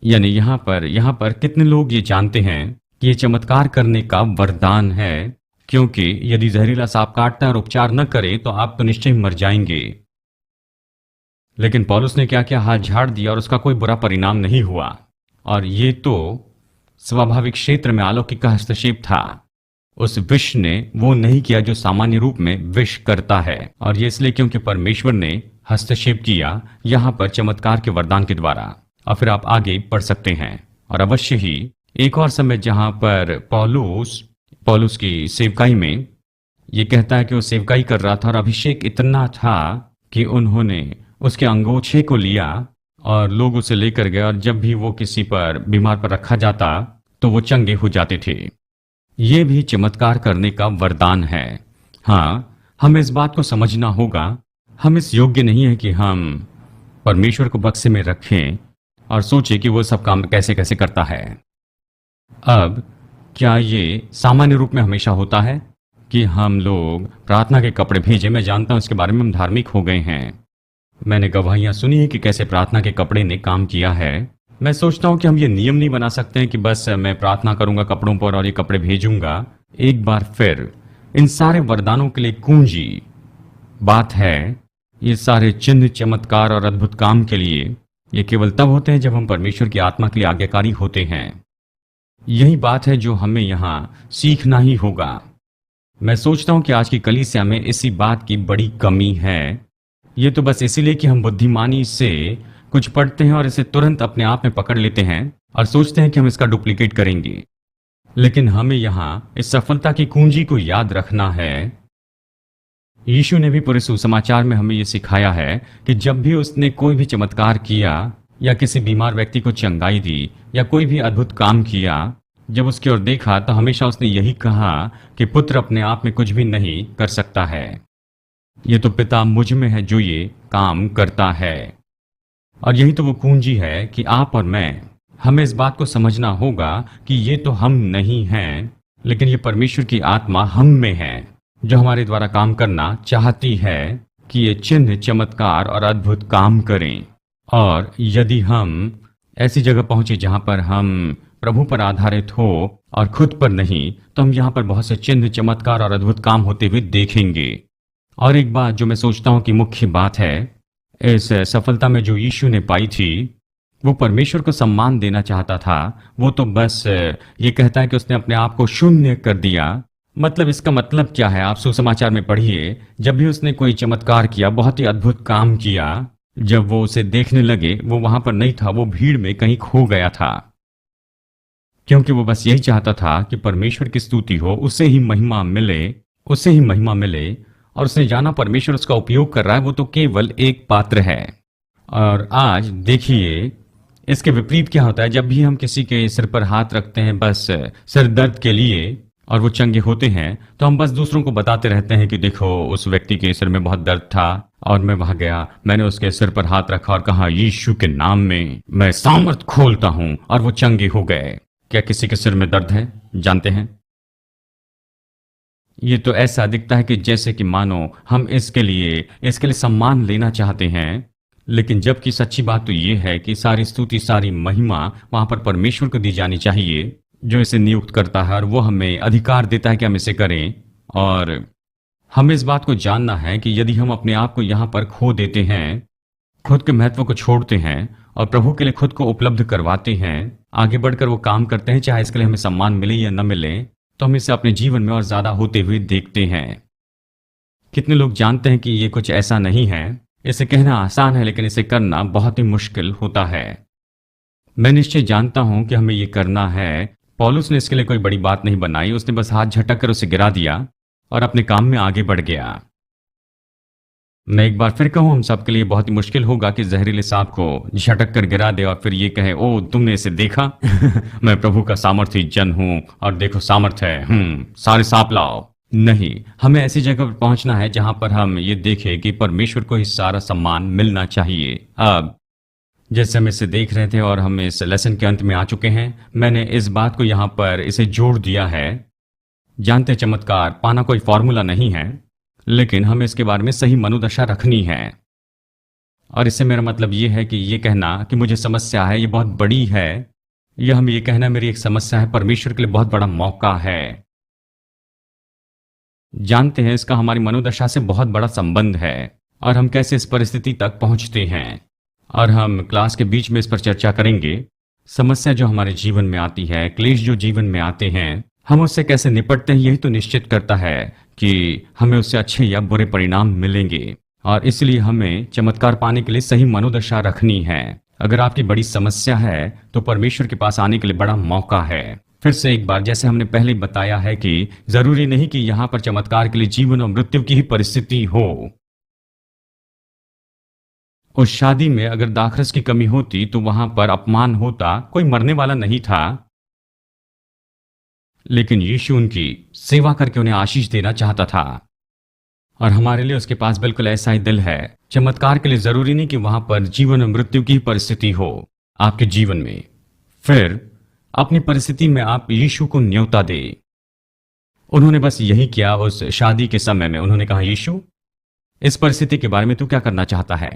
यानी यहां पर कितने लोग ये जानते हैं कि ये चमत्कार करने का वरदान है, क्योंकि यदि जहरीला सांप काटता है और उपचार न करे तो आप तो निश्चय मर जाएंगे। लेकिन पौलुस ने क्या किया, हाथ झाड़ दिया और उसका कोई बुरा परिणाम नहीं हुआ। और ये तो स्वाभाविक क्षेत्र में अलौकिक का हस्तक्षेप था। उस विष ने वो नहीं किया जो सामान्य रूप में विष करता है, और ये इसलिए क्योंकि परमेश्वर ने हस्तक्षेप किया यहाँ पर चमत्कार के वरदान के द्वारा। और फिर आप आगे पढ़ सकते हैं। और अवश्य ही एक और समय जहां पर पौलुस की सेवकाई में ये कहता है कि वो सेवकाई कर रहा था और अभिषेक इतना था कि उन्होंने उसके अंगोछे को लिया और लोग उसे लेकर गए, और जब भी वो किसी पर बीमार पर रखा जाता तो वो चंगे हो जाते थे। ये भी चमत्कार करने का वरदान है। हाँ, हमें इस बात को समझना होगा, हम इस योग्य नहीं है कि हम परमेश्वर को बक्से में रखें और सोचें कि वो सब काम कैसे कैसे करता है। अब क्या ये सामान्य रूप में हमेशा होता है कि हम लोग प्रार्थना के कपड़े भेजें? मैं जानता हूं इसके बारे में हम धार्मिक हो गए हैं। मैंने गवाहियां सुनी है कि कैसे प्रार्थना के कपड़े ने काम किया है। मैं सोचता हूं कि हम ये नियम नहीं बना सकते हैं कि बस मैं प्रार्थना करूंगा कपड़ों पर और ये कपड़े भेजूंगा। एक बार फिर इन सारे वरदानों के लिए कुंजी बात है, ये सारे चिन्ह, चमत्कार और अद्भुत काम के लिए ये केवल तब होते हैं जब हम परमेश्वर की आत्मा के लिए आज्ञाकारी होते हैं। यही बात है जो हमें यहाँ सीखना ही होगा। मैं सोचता हूं कि आज की कलीसिया में इसी बात की बड़ी कमी है। ये तो बस इसीलिए कि हम बुद्धिमानी से कुछ पढ़ते हैं और इसे तुरंत अपने आप में पकड़ लेते हैं और सोचते हैं कि हम इसका डुप्लीकेट करेंगे। लेकिन हमें यहाँ इस सफलता की कुंजी को याद रखना है। यीशु ने भी पूरे सुसमाचार में हमें यह सिखाया है कि जब भी उसने कोई भी चमत्कार किया या किसी बीमार व्यक्ति को चंगाई दी या कोई भी अद्भुत काम किया, जब उसकी ओर देखा तो हमेशा उसने यही कहा कि पुत्र अपने आप में कुछ भी नहीं कर सकता है, ये तो पिता मुझ में है जो ये काम करता है। और यही तो वो कुंजी है कि आप और मैं, हमें इस बात को समझना होगा कि ये तो हम नहीं हैं, लेकिन ये परमेश्वर की आत्मा हम में है जो हमारे द्वारा काम करना चाहती है कि ये चिन्ह, चमत्कार और अद्भुत काम करें। और यदि हम ऐसी जगह पहुंचे जहां पर हम प्रभु पर आधारित हो और खुद पर नहीं, तो हम यहाँ पर बहुत से चिन्ह, चमत्कार और अद्भुत काम होते हुए देखेंगे। और एक बात जो मैं सोचता हूँ कि मुख्य बात है इस सफलता में जो यीशु ने पाई थी, वो परमेश्वर को सम्मान देना चाहता था। वो तो बस ये कहता है कि उसने अपने आप को शून्य कर दिया। मतलब इसका मतलब क्या है, आप सुसमाचार में पढ़िए, जब भी उसने कोई चमत्कार किया, बहुत ही अद्भुत काम किया, जब वो उसे देखने लगे वो वहां पर नहीं था, वो भीड़ में कहीं खो गया था, क्योंकि वो बस यही चाहता था कि परमेश्वर की स्तुति हो, उसे ही महिमा मिले, उसे ही महिमा मिले। और उसने जाना परमेश्वर उसका उपयोग कर रहा है, वो तो केवल एक पात्र है। और आज देखिए इसके विपरीत क्या होता है, जब भी हम किसी के सिर पर हाथ रखते हैं बस सिर दर्द के लिए और वो चंगे होते हैं, तो हम बस दूसरों को बताते रहते हैं कि देखो उस व्यक्ति के सिर में बहुत दर्द था और मैं वहां गया, मैंने उसके सिर पर हाथ रखा और कहा यीशु के नाम में मैं सामर्थ खोलता हूं और वो चंगे हो गए। क्या किसी के सिर में दर्द है? जानते हैं, ये तो ऐसा दिखता है कि जैसे कि मानो हम इसके लिए सम्मान लेना चाहते हैं, लेकिन जबकि सच्ची बात तो ये है कि सारी स्तुति, सारी महिमा वहां पर परमेश्वर को दी जानी चाहिए जो इसे नियुक्त करता है, और वो हमें अधिकार देता है कि हम इसे करें। और हमें इस बात को जानना है कि यदि हम अपने आप को यहाँ पर खो देते हैं, खुद के महत्व को छोड़ते हैं और प्रभु के लिए खुद को उपलब्ध करवाते हैं, आगे बढ़कर वो काम करते हैं, चाहे इसके लिए हमें सम्मान मिले या न मिले, तो हम इसे अपने जीवन में और ज्यादा होते हुए देखते हैं। कितने लोग जानते हैं कि ये कुछ ऐसा नहीं है, इसे कहना आसान है लेकिन इसे करना बहुत ही मुश्किल होता है। मैं निश्चय जानता हूं कि हमें ये करना है। पौलुस ने इसके लिए कोई बड़ी बात नहीं बनाई, उसने बस हाथ झटक कर उसे गिरा दिया और अपने काम में आगे बढ़ गया। मैं एक बार फिर कहूं, हम सबके लिए बहुत ही मुश्किल होगा कि जहरीले सांप को झटक कर गिरा दे और फिर ये कहे ओ तुमने इसे देखा मैं प्रभु का सामर्थी जन हूं और देखो सामर्थ है, सारे सांप लाओ। नहीं, हमें ऐसी जगह पर पहुंचना है जहां पर हम ये देखें कि परमेश्वर को ही सारा सम्मान मिलना चाहिए। अब जैसे हम इसे देख रहे थे और हम इस लेसन के अंत में आ चुके हैं, मैंने इस बात को यहाँ पर इसे जोड़ दिया है। जानते, चमत्कार पाना कोई फॉर्मूला नहीं है, लेकिन हमें इसके बारे में सही मनोदशा रखनी है। और इससे मेरा मतलब ये है कि ये कहना कि मुझे समस्या है, ये बहुत बड़ी है, यह हमें ये कहना मेरी एक समस्या है, परमेश्वर के लिए बहुत बड़ा मौका है। जानते हैं, इसका हमारी मनोदशा से बहुत बड़ा संबंध है और हम कैसे इस परिस्थिति तक पहुंचते हैं। और हम क्लास के बीच में इस पर चर्चा करेंगे। समस्या जो हमारे जीवन में आती है, क्लेश जो जीवन में आते हैं, हम उससे कैसे निपटते हैं यही तो निश्चित करता है कि हमें उससे अच्छे या बुरे परिणाम मिलेंगे। और इसलिए हमें चमत्कार पाने के लिए सही मनोदशा रखनी है। अगर आपकी बड़ी समस्या है तो परमेश्वर के पास आने के लिए बड़ा मौका है। फिर से एक बार, जैसे हमने पहले बताया है कि जरूरी नहीं कि यहां पर चमत्कार के लिए जीवन और मृत्यु की ही परिस्थिति हो। उस शादी में अगर दाखरस की कमी होती तो वहां पर अपमान होता, कोई मरने वाला नहीं था, लेकिन यीशु उनकी सेवा करके उन्हें आशीष देना चाहता था। और हमारे लिए उसके पास बिल्कुल ऐसा ही दिल है। चमत्कार के लिए जरूरी नहीं कि वहां पर जीवन और मृत्यु की परिस्थिति हो आपके जीवन में। फिर अपनी परिस्थिति में आप यीशु को न्योता दे। उन्होंने बस यही किया उस शादी के समय में। उन्होंने कहा, यीशु, इस परिस्थिति के बारे में तू क्या करना चाहता है?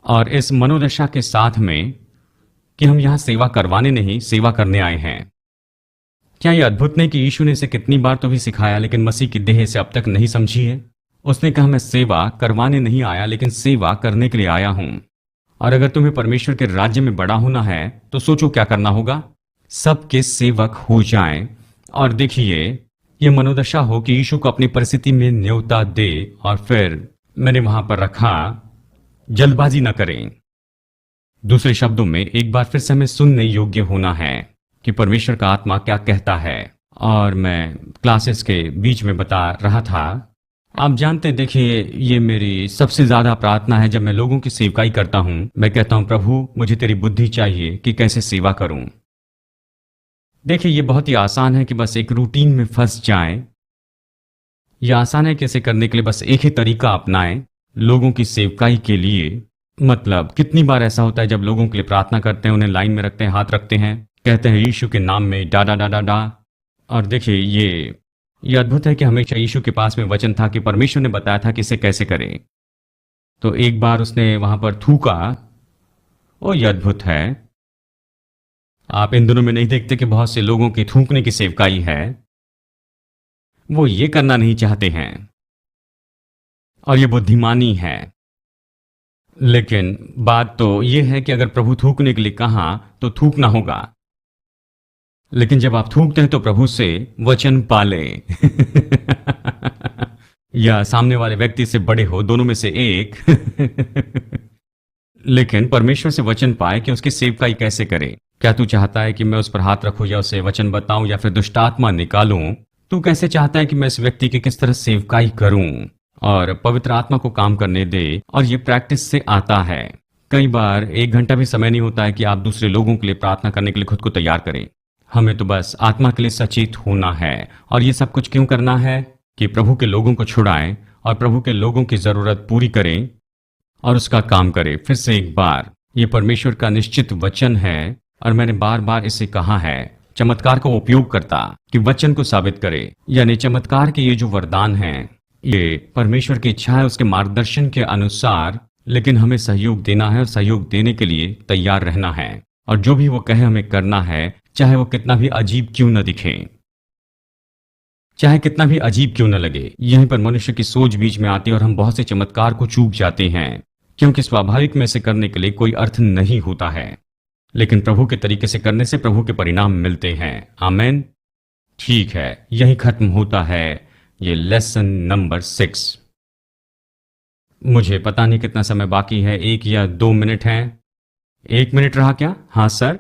और इस मनोदशा के साथ में कि हम यहां सेवा करवाने नहीं, सेवा करने आए हैं। क्या यह अद्भुत नहीं कि यीशु ने इसे कितनी बार तो भी सिखाया, लेकिन मसीह की देह इसे अब तक नहीं समझी है। उसने कहा, मैं सेवा करवाने नहीं आया, लेकिन सेवा करने के लिए आया हूं। और अगर तुम्हें परमेश्वर के राज्य में बड़ा होना है तो सोचो क्या करना होगा। सबके सेवक हो जाएं। और देखिए, यह मनोदशा हो कि यीशु को अपनी परिस्थिति में न्योता दे। और फिर मैंने वहां पर रखा, जल्दबाजी न करें। दूसरे शब्दों में, एक बार फिर से हमें सुनने योग्य होना है कि परमेश्वर का आत्मा क्या कहता है। और मैं क्लासेस के बीच में बता रहा था, आप जानते हैं, देखिए, ये मेरी सबसे ज्यादा प्रार्थना है। जब मैं लोगों की सेवकाई करता हूं, मैं कहता हूं, प्रभु, मुझे तेरी बुद्धि चाहिए कि कैसे सेवा करूं। देखिए, ये बहुत ही आसान है कि बस एक रूटीन में फंस जाएं। यह आसान है कि इसे करने के लिए बस एक ही तरीका अपनाएं लोगों की सेवकाई के लिए। मतलब कितनी बार ऐसा होता है जब लोगों के लिए प्रार्थना करते हैं, उन्हें लाइन में रखते हैं, हाथ रखते हैं, कहते हैं यीशु के नाम में डा डा डा डा डा। और देखिए, ये अद्भुत है कि हमेशा यीशु के पास में वचन था कि परमेश्वर ने बताया था कि इसे कैसे करें। तो एक बार उसने वहां पर थूका। ओ, ये अद्भुत है। आप इन दिनों में नहीं देखते कि बहुत से लोगों की थूकने की सेवकाई है। वो ये करना नहीं चाहते हैं और ये बुद्धिमानी है। लेकिन बात तो ये है कि अगर प्रभु थूकने के लिए कहा तो थूकना होगा। लेकिन जब आप थूकते हैं तो प्रभु से वचन पाले या सामने वाले व्यक्ति से बड़े हो, दोनों में से एक लेकिन परमेश्वर से वचन पाए कि उसकी सेवकाई कैसे करे। क्या तू चाहता है कि मैं उस पर हाथ रखूं या उसे वचन बताऊं या फिर दुष्टात्मा निकालूं? तू कैसे चाहता है कि मैं इस व्यक्ति की किस तरह सेवकाई करूं? और पवित्र आत्मा को काम करने दे। और ये प्रैक्टिस से आता है। कई बार 1 घंटा भी समय नहीं होता है कि आप दूसरे लोगों के लिए प्रार्थना करने के लिए खुद को तैयार करें। हमें तो बस आत्मा के लिए सचेत होना है। और ये सब कुछ क्यों करना है? कि प्रभु के लोगों को छुड़ाएं और प्रभु के लोगों की जरूरत पूरी करें और उसका काम करें। फिर से एक बार, ये परमेश्वर का निश्चित वचन है और मैंने बार बार इसे कहा है। चमत्कार का उपयोग करता कि वचन को साबित करे, यानी चमत्कार के ये जो वरदान हैं, ये परमेश्वर की इच्छा है, उसके मार्गदर्शन के अनुसार। लेकिन हमें सहयोग देना है और सहयोग देने के लिए तैयार रहना है। और जो भी वो कहे हमें करना है, चाहे वो कितना भी अजीब क्यों न दिखे, चाहे कितना भी अजीब क्यों न लगे। यहीं पर मनुष्य की सोच बीच में आती है और हम बहुत से चमत्कार को चूक जाते हैं, क्योंकि स्वाभाविक में से करने के लिए कोई अर्थ नहीं होता है। लेकिन प्रभु के तरीके से करने से प्रभु के परिणाम मिलते हैं। आमेन। ठीक है, यही खत्म होता है ये लेसन नंबर 6। मुझे पता नहीं कितना समय बाकी है, 1 या 2 मिनट हैं। 1 मिनट रहा क्या? हाँ सर।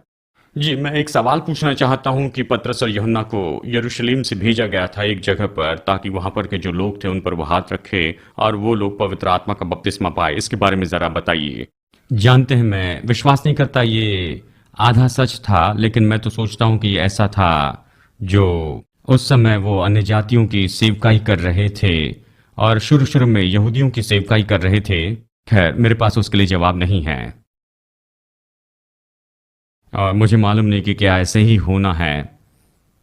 जी, मैं एक सवाल पूछना चाहता हूं कि पतरस और यूहन्ना को यरूशलेम से भेजा गया था एक जगह पर, ताकि वहां पर के जो लोग थे उन पर वो हाथ रखे और वो लोग पवित्र आत्मा का बपतिस्मा पाए। इसके बारे में जरा बताइए। जानते हैं, मैं विश्वास नहीं करता ये आधा सच था, लेकिन मैं तो सोचता हूं कि ये ऐसा था जो उस समय वो अन्य जातियों की सेवकाई कर रहे थे और शुरू शुरू में यहूदियों की सेवकाई कर रहे थे। खैर, मेरे पास उसके लिए जवाब नहीं है और मुझे मालूम नहीं कि क्या ऐसे ही होना है,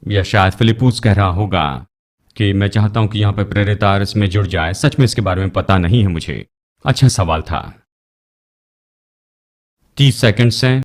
या शायद फिलिप्पुस कह रहा होगा कि मैं चाहता हूं कि यहां पर प्रेरित इसमें जुड़ जाए। सच में इसके बारे में पता नहीं है मुझे। अच्छा सवाल था। 30 सेकंड से